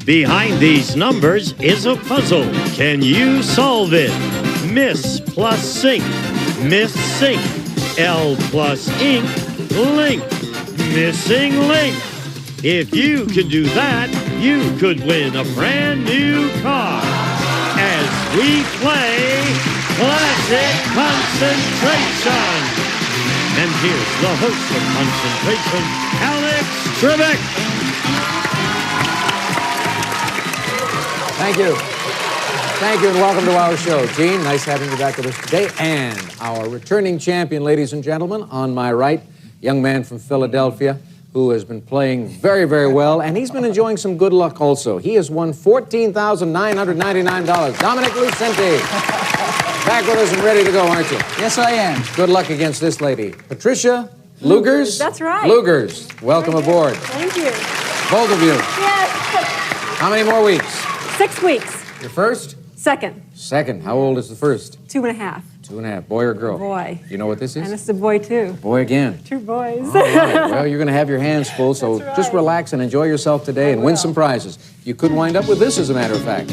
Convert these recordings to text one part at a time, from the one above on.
Behind these numbers is a puzzle. Can you solve it? Miss plus sink, miss sink. L plus ink, link, missing link. If you could do that, you could win a brand new car. As we play Classic Concentration. And here's the host of Concentration, Alex Trebek. Thank you. Thank you and welcome to our show. Gene, nice having you back with us today. And our returning champion, ladies and gentlemen, on my right, young man from Philadelphia who has been playing very, very well, and he's been enjoying some good luck also. He has won $14,999. Dominic Lucente. Back with us and ready to go, aren't you? Yes, I am. Good luck against this lady. Patricia Lugers? That's right. Lugers. Welcome aboard. Thank you. Both of you. Yes. How many more weeks? 6 weeks. Your first? Second. Second. How old is the first? 2.5. 2.5. Boy or girl? Boy. You know what this is? And it's a boy, too. Boy again. 2 boys. All right. Well, you're going to have your hands full, so That's right. just relax and enjoy yourself today and win some prizes. You could wind up with this, as a matter of fact.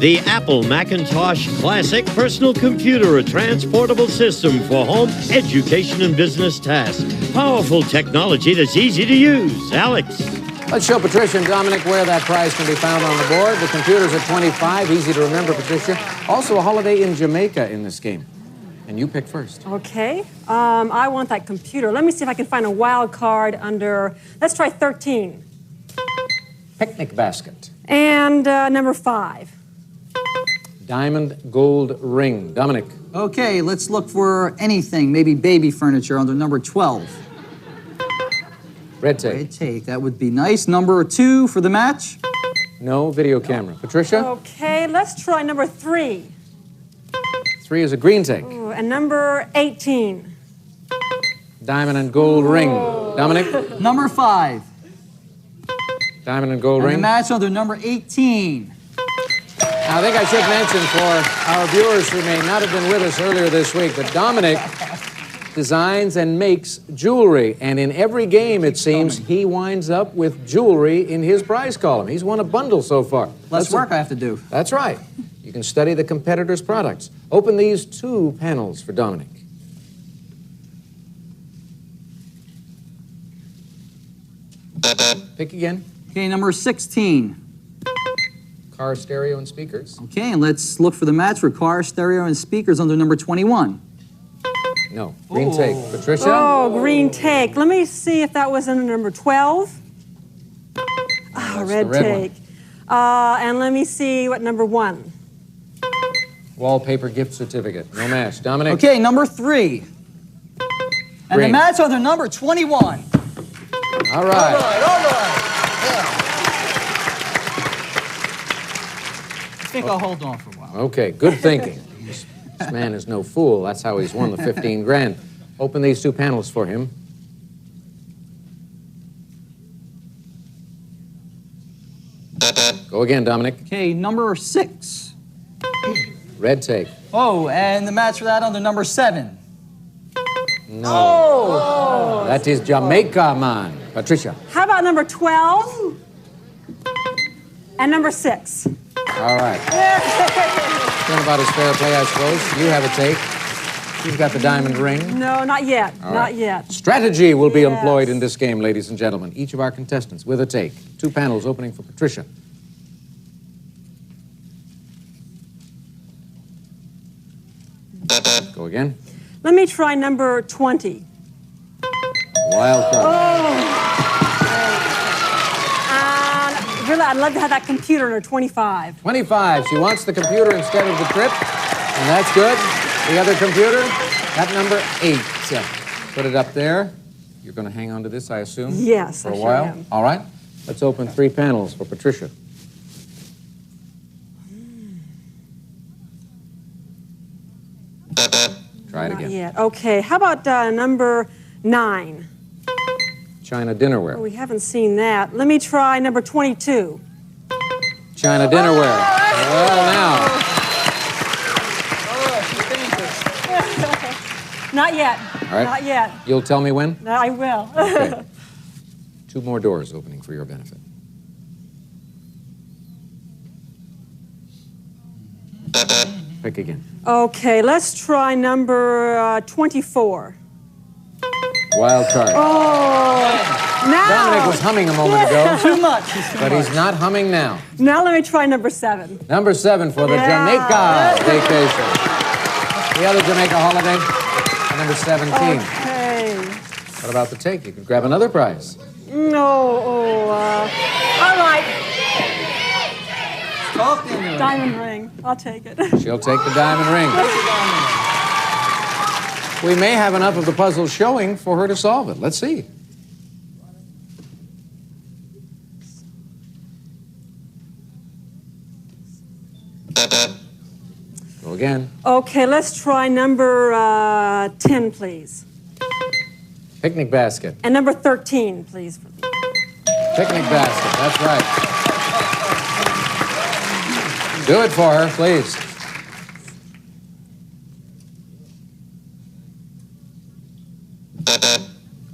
The Apple Macintosh Classic Personal Computer, a transportable system for home, education, and business tasks. Powerful technology that's easy to use. Alex. Let's show Patricia and Dominic where that prize can be found on the board. The computer's at 25. Easy to remember, Patricia. Also a holiday in Jamaica in this game. And you pick first. Okay. I want that computer. Let me see if I can find a wild card under, let's try 13. Picnic basket. And number 5. Diamond gold ring. Dominic. Okay, let's look for anything, maybe baby furniture under number 12. Red tape. Red tape, that would be nice. Number 2 for the match. No video camera. Patricia? Okay, let's try number 3. 3 is a green take. Ooh, and number 18. Diamond and gold ring. Dominic? Number 5. Diamond and gold And ring. the match under number 18. Now, I think I should mention for our viewers who may not have been with us earlier this week that Dominic designs and makes jewelry. And in every game, it seems, he winds up with jewelry in his prize column. He's won a bundle so far. Less work I have to do. That's right. You can study the competitors' products. Open these 2 panels for Dominic. Pick again. Okay, number 16. Car stereo and speakers. Okay, and let's look for the match for car, stereo, and speakers under number 21. No. Green take. Patricia? Oh, green take. Let me see if that was under number 12. Oh, red take. And let me see what number 1. Wallpaper gift certificate. No match. Dominic? Okay, number 3. And Green. the match under number 21. All right. All right. I think I'll hold on for a while. Okay, good thinking. This man is no fool. That's how he's won the 15 grand. Open these 2 panels for him. Go again, Dominic. Okay, number 6. Red tape. Oh, and the match for that under number 7. No. Oh. That is Jamaica, man. Patricia. How about number 12? And number 6. All right. Doing about as fair play, I suppose. You have a take. You've got the diamond ring. No, not yet. All Not right. yet. Strategy will be employed in this game, ladies and gentlemen. Each of our contestants with a take. 2 panels opening for Patricia. Go again. Let me try number 20. Wild card. And really, I'd love to have that computer under 25. 25. She wants the computer instead of the trip, and that's good. The other computer, that number 8. Put it up there. You're going to hang on to this, I assume? Yes, for I a sure while. am. All right. Let's open 3 panels for Patricia. Try it Not again. yet. Okay, how about number 9? China dinnerware. Oh, we haven't seen that. Let me try number 22. China dinnerware. Well, now. Not yet. All right. Not yet. You'll tell me when? I will. Okay. 2 more doors opening for your benefit. Pick again. Okay, let's try number 24. Wild card. Oh, now. Dominic was humming a moment ago. Too much. But he's not humming now. Now let me try number 7. Number 7 for the Jamaica vacation. The other Jamaica holiday, number 17. Okay. What about the take? You can grab another prize. No, all right. Diamond ring. I'll take it. She'll take the diamond ring. We may have enough of the puzzle showing for her to solve it. Let's see. Go again. Okay, let's try number 10, please. Picnic basket. And number 13, please. Picnic basket, that's right. Do it for her, please.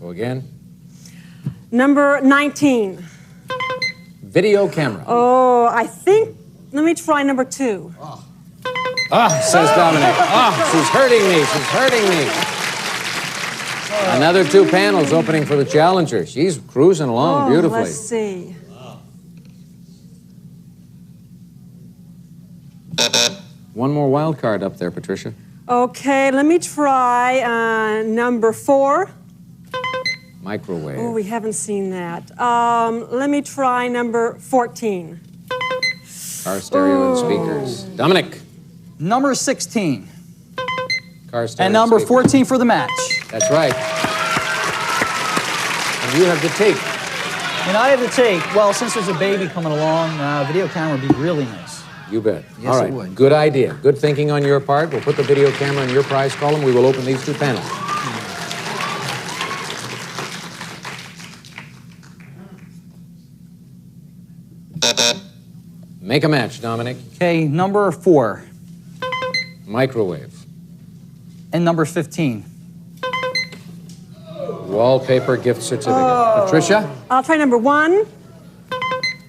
Go again. Number 19. Video camera. Oh, I think, let me try number 2. Says Dominic. She's hurting me. She's hurting me. Another 2 panels opening for the challenger. She's cruising along beautifully. Let's see. One more wild card up there, Patricia. Okay, let me try number 4. Microwave. Oh, we haven't seen that. Let me try number 14. Car stereo and speakers. Dominic. Number 16. Car stereo And number speakers. 14 for the match. That's right. And you have the take. And I have the take. Well, since there's a baby coming along, video camera would be really nice. You bet. Yes, all right. it would. Good idea. Good thinking on your part. We'll put the video camera in your prize column. We will open these 2 panels. Make a match, Dominic. Okay, number 4. Microwave. And number 15. Wallpaper gift certificate. Patricia? I'll try number 1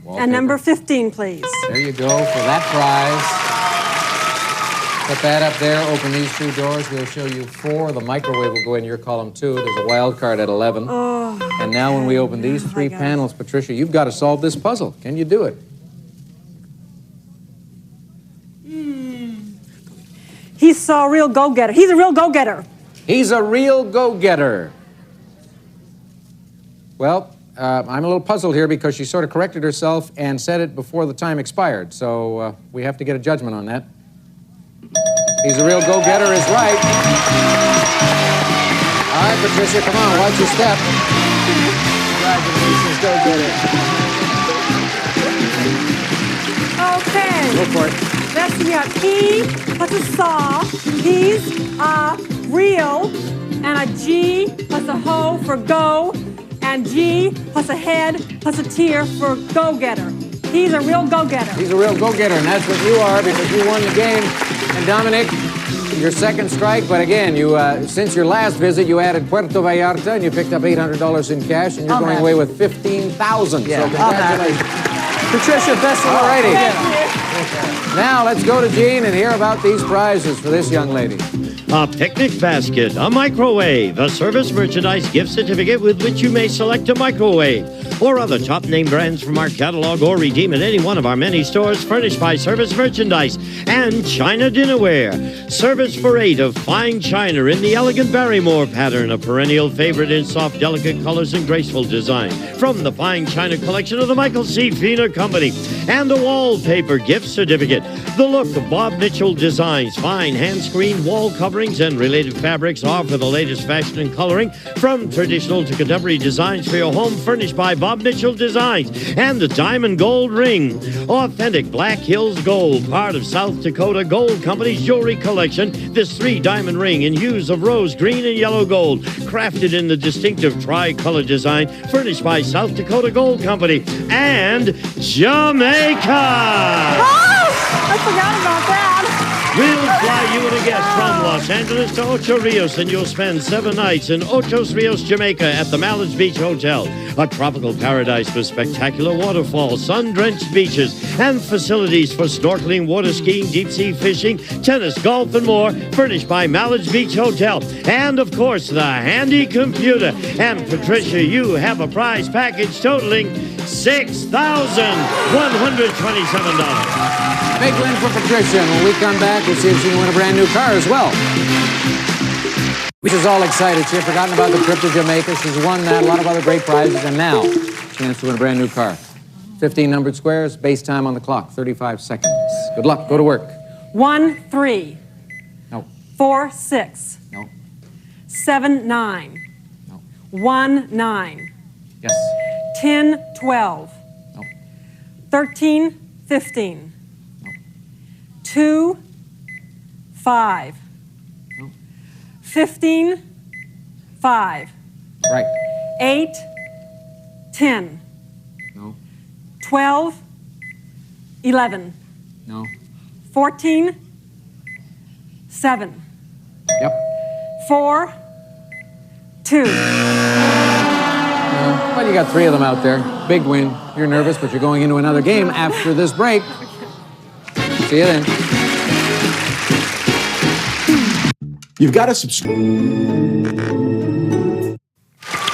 Wallpaper. and number 15, please. There you go for that prize. Put that up there. Open these 2 doors. We'll show you 4. The microwave will go in your column 2. There's a wild card at 11. And now when we open these 3 panels, Patricia, you've got to solve this puzzle. Can you do it? He's a real go-getter. He's a real go-getter. He's a real go-getter. Well, I'm a little puzzled here because she sort of corrected herself and said it before the time expired. So we have to get a judgment on that. He's a real go-getter is right. All right, Patricia, come on, watch your step. Congratulations, go-getter. Okay. Go for it. Let's see. He plus a saw. He's a real, and a G plus a hoe for go, and G plus a head plus a tear for go-getter. He's a real go-getter. He's a real go-getter, and that's what you are because you won the game. And Dominic, your second strike, but again, you since your last visit, you added Puerto Vallarta, and you picked up $800 in cash, and you're going away with $15,000. Yeah, so congratulations. Patricia, best of luck. All righty. Thank you. Now let's go to Jean and hear about these prizes for this young lady. A picnic basket, a microwave, a service merchandise gift certificate with which you may select a microwave or other top name brands from our catalog or redeem at any one of our many stores furnished by Service Merchandise and China Dinnerware. Service for 8 of fine china in the elegant Barrymore pattern, a perennial favorite in soft, delicate colors and graceful design from the fine china collection of the Michael C. Fina Company. And a wallpaper gift certificate, the look of Bob Mitchell Designs. Fine hand-screened wall coverings and related fabrics offer the latest fashion and coloring from traditional to contemporary designs for your home, furnished by Bob Mitchell Designs. And the diamond gold ring, authentic Black Hills gold, part of South Dakota Gold Company's jewelry collection. This 3-diamond ring in hues of rose, green, and yellow gold, crafted in the distinctive tri-color design, furnished by South Dakota Gold Company. And Jamaica! Oh, I forgot about that. We'll fly you and a guest from Los Angeles to Ocho Rios, and you'll spend 7 nights in Ocho Rios, Jamaica at the Mallards Beach Hotel, a tropical paradise with spectacular waterfalls, sun-drenched beaches, and facilities for snorkeling, water skiing, deep-sea fishing, tennis, golf, and more, furnished by Mallards Beach Hotel. And, of course, the handy computer. And, Patricia, you have a prize package totaling $6,127. Big win for Patricia. And when we come back, we'll see if she can win a brand new car as well. She's all excited. She had forgotten about the trip to Jamaica. She's won that, a lot of other great prizes, and now, chance to win a brand new car. 15 numbered squares, base time on the clock, 35 seconds. Good luck. Go to work. 1, 3. No. 4, 6. No. 7, 9. No. 1, 9. Yes. 10, 12. No. 13, 15. No. 2, 5. No. 15, 5. Right. 8, 10. No. 12, 11. No. 14, 7. Yep. 4, 2. Well, you got 3 of them out there. Big win. You're nervous, but you're going into another game after this break. See you then. You've got to subscribe.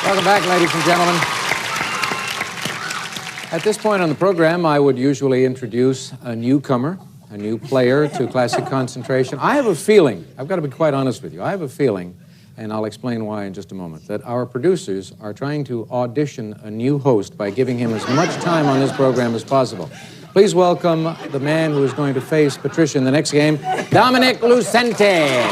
Welcome back, ladies and gentlemen. At this point on the program, I would usually introduce a newcomer, a new player to Classic Concentration. I have a feeling, I've got to be quite honest with you, I have a feeling, and I'll explain why in just a moment, that our producers are trying to audition a new host by giving him as much time on this program as possible. Please welcome the man who is going to face Patricia in the next game, Dominic Lucente.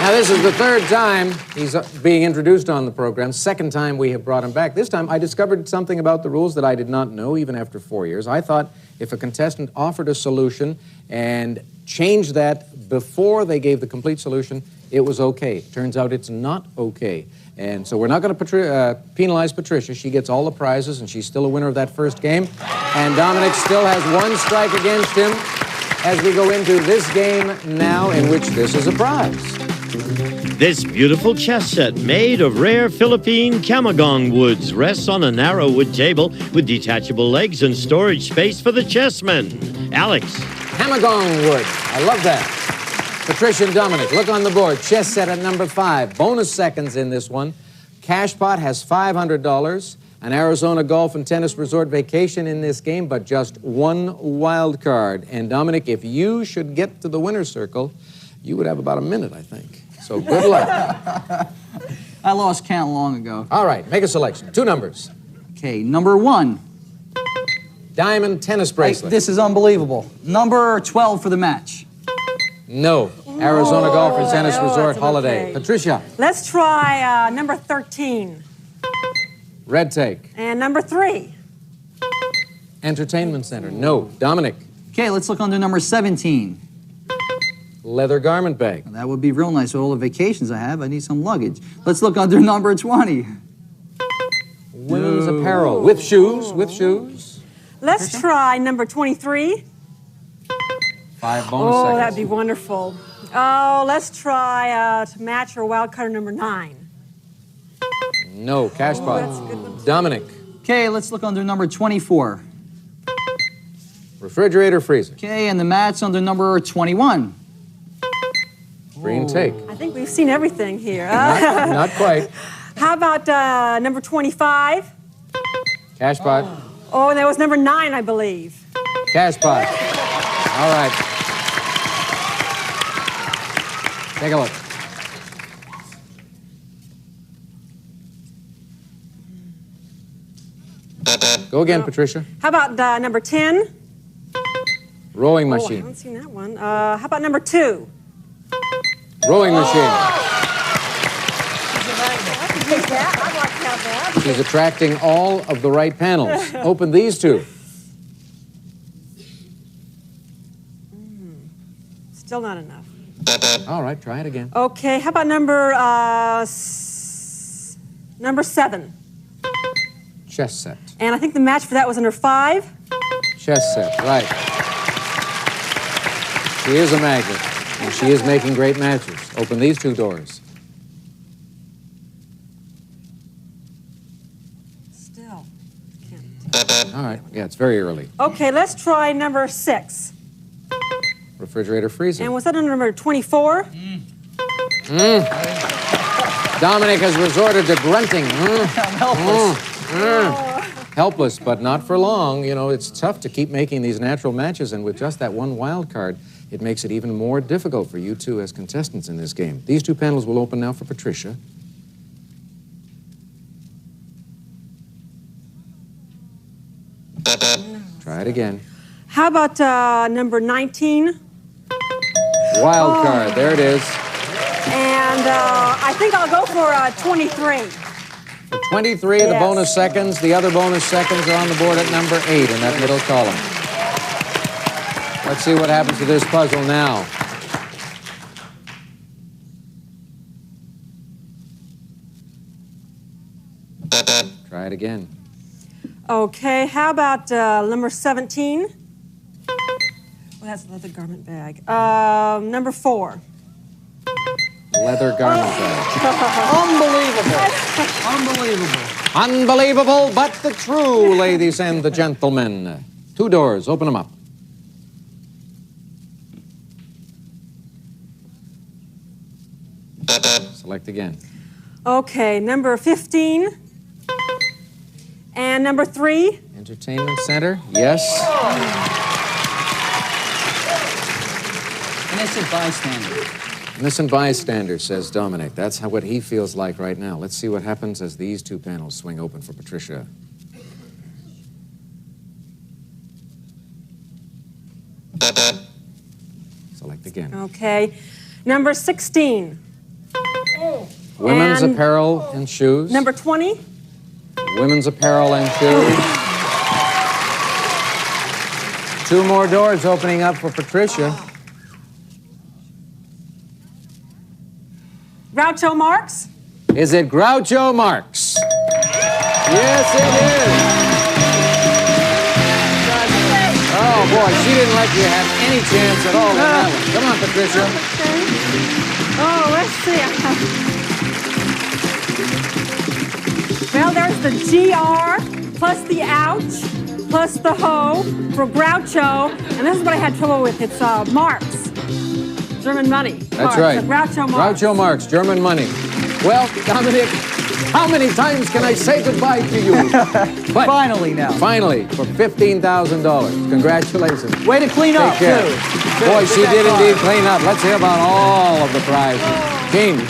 Now, this is the 3rd time he's being introduced on the program. 2nd time we have brought him back. This time I discovered something about the rules that I did not know, even after 4 years. I thought if a contestant offered a solution and changed that before they gave the complete solution, it was okay. Turns out it's not okay. And so we're not going to penalize Patricia. She gets all the prizes, and she's still a winner of that first game. And Dominic still has 1 strike against him as we go into this game now, in which this is a prize. This beautiful chess set, made of rare Philippine camagong woods, rests on a narrow wood table with detachable legs and storage space for the chessmen. Alex. Camagong wood. I love that. Patricia and Dominic, look on the board. Chess set at number 5. Bonus seconds in this one. Cash pot has $500. An Arizona golf and tennis resort vacation in this game, but just 1 wild card. And Dominic, if you should get to the winner's circle, you would have about a minute, I think. So good luck. I lost count long ago. All right, make a selection. 2 numbers. Okay, number 1. Diamond tennis bracelet. This is unbelievable. Number 12 for the match. No. Arizona golf and tennis resort it's holiday. okay. Patricia. Let's try number 13. Red take. And number 3. Entertainment center. No. Dominic. Okay, let's look under number 17. Leather garment bag. That would be real nice with all the vacations I have. I need some luggage. Let's look under number 20. Women's apparel. With shoes. With shoes. Let's try number 23. 5 bonus seconds. That'd be wonderful. Oh, let's try to match or wild card number 9. No. Cash pot. That's a good one. Dominic. Okay, let's look under number 24. Refrigerator freezer. Okay, and the mat's under number 21. Green take. I think we've seen everything here. Not quite. How about number 25? Cash pot. Oh, and that was number 9, I believe. Cash pot. All right. Take a look. Go again, Patricia. How about number 10? Rowing Oh, I machine. haven't seen that one. How about number 2? Rowing machine. I could use that. I'd like to have that. She's attracting all of the right panels. Open these 2. Still not enough. All right, try it again. Okay, how about number number 7? Chess set. And I think the match for that was under 5. Chess set, right. She is a magnet, and she is making great matches. Open these two doors. Still. All right. Yeah, it's very early. Okay, let's try number 6. Refrigerator, freezer. And was that under number 24? Dominic has resorted to grunting. I'm helpless. Helpless, but not for long. You know, it's tough to keep making these natural matches, and with just that one wild card, it makes it even more difficult for you two as contestants in this game. These two panels will open now for Patricia. Try it again. How about number 19? Wild card, there it is. And I think I'll go for 23. For 23, the Yes. bonus seconds. The other bonus seconds are on the board at number 8 in that middle column. Let's see what happens to this puzzle now. Try it again. Okay, how about number 17? Well, that's a leather garment bag. Number 4. Leather garment bag. Unbelievable. Unbelievable, but the true, ladies and the gentlemen. 2 doors, open them up. Select again. Okay, number 15. And number 3. Entertainment Center, yes. Innocent bystander. Innocent bystander, says Dominic. That's what he feels like right now. Let's see what happens as these two panels swing open for Patricia. Select again. Okay. Number 16. Women's And- apparel and shoes. Number 20. Women's apparel and shoes. 2 more doors opening up for Patricia. Groucho Marx. Is it Groucho Marx? Yes, it is. Oh, boy, she didn't let you have any chance at all in that one. Come on, Patricia. Oh, let's see. Well, there's the GR plus the ouch plus the ho for Groucho. And this is what I had trouble with. It's Marx. German money. That's Marx. right. So Groucho Marx. Groucho Marx, German money. Well, Dominic, how many times can I say goodbye to you? But Finally now. finally, for $15,000. Congratulations. Way to clean up, Take care. too. Boy, she did indeed clean up. Let's hear about all of the prizes. King.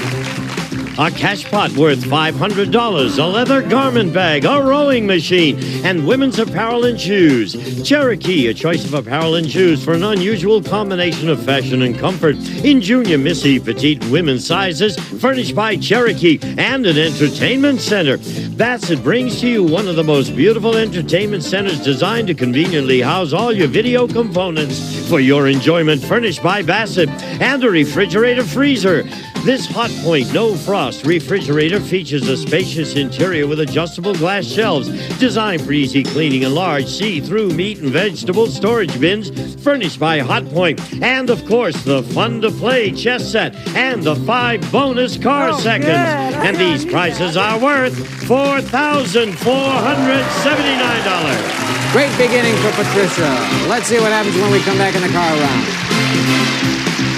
A cash pot worth $500, a leather garment bag, a rowing machine, and women's apparel and shoes. Cherokee, a choice of apparel and shoes for an unusual combination of fashion and comfort in junior, missy, petite, and women's sizes, furnished by Cherokee, and an entertainment center. Bassett brings to you one of the most beautiful entertainment centers designed to conveniently house all your video components for your enjoyment, furnished by Bassett, and a refrigerator freezer. This Hot Point No Frost refrigerator features a spacious interior with adjustable glass shelves designed for easy cleaning and large see-through meat and vegetable storage bins, furnished by Hot Point. And, of course, the fun-to-play chess set and the 5 bonus car seconds. good. And these prizes are worth $4,479. Great beginning for Patricia. Let's see what happens when we come back in the car round.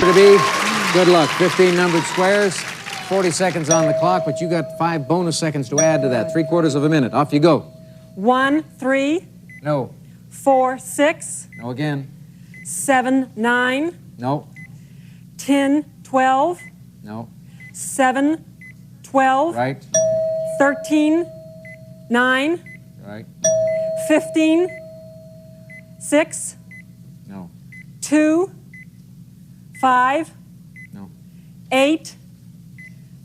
To be, good luck. 15 numbered squares, 40 seconds on the clock, but you got 5 bonus seconds to add to that. 3/4 of a minute. Off you go. 1, 3, No. 4, 6, No again. 7, 9, No. 10, 12, No. 7, 12, Right. 13, 9, Right. 15, 6, No. 2, 5, No. 8,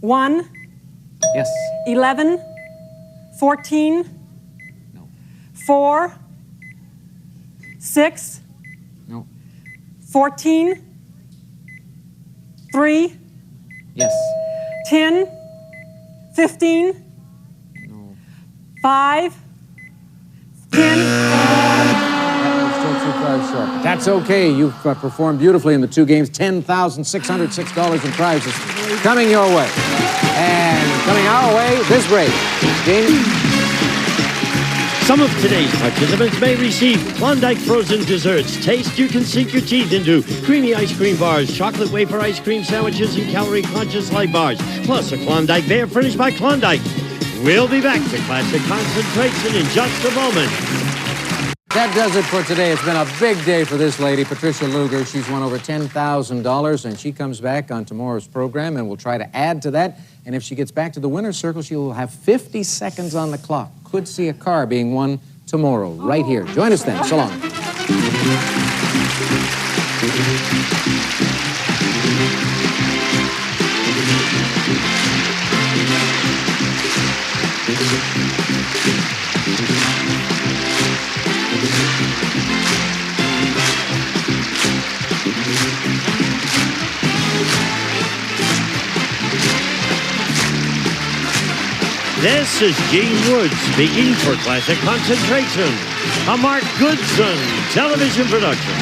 1, Yes. 11, 14, No. 4, 6, No. 14, 3, Yes. 10, 15, No. 5, 10. Still 2 cars short. But that's okay. You've performed beautifully in the 2 games. $10,606 in prizes coming your way. And coming our way, this break. Jamie? Some of today's participants may receive Klondike frozen desserts. Taste you can sink your teeth into. Creamy ice cream bars, chocolate wafer ice cream sandwiches, and calorie-conscious light bars. Plus a Klondike bear furnished by Klondike. We'll be back to Classic Concentration in just a moment. That does it for today. It's been a big day for this lady, Patricia Luger. She's won over $10,000, and she comes back on tomorrow's program, and we'll try to add to that. And if she gets back to the winner's circle, she will have 50 seconds on the clock. Could see a car being won tomorrow, right here. Join us then. So long. This is Gene Wood speaking for Classic Concentration, a Mark Goodson television production.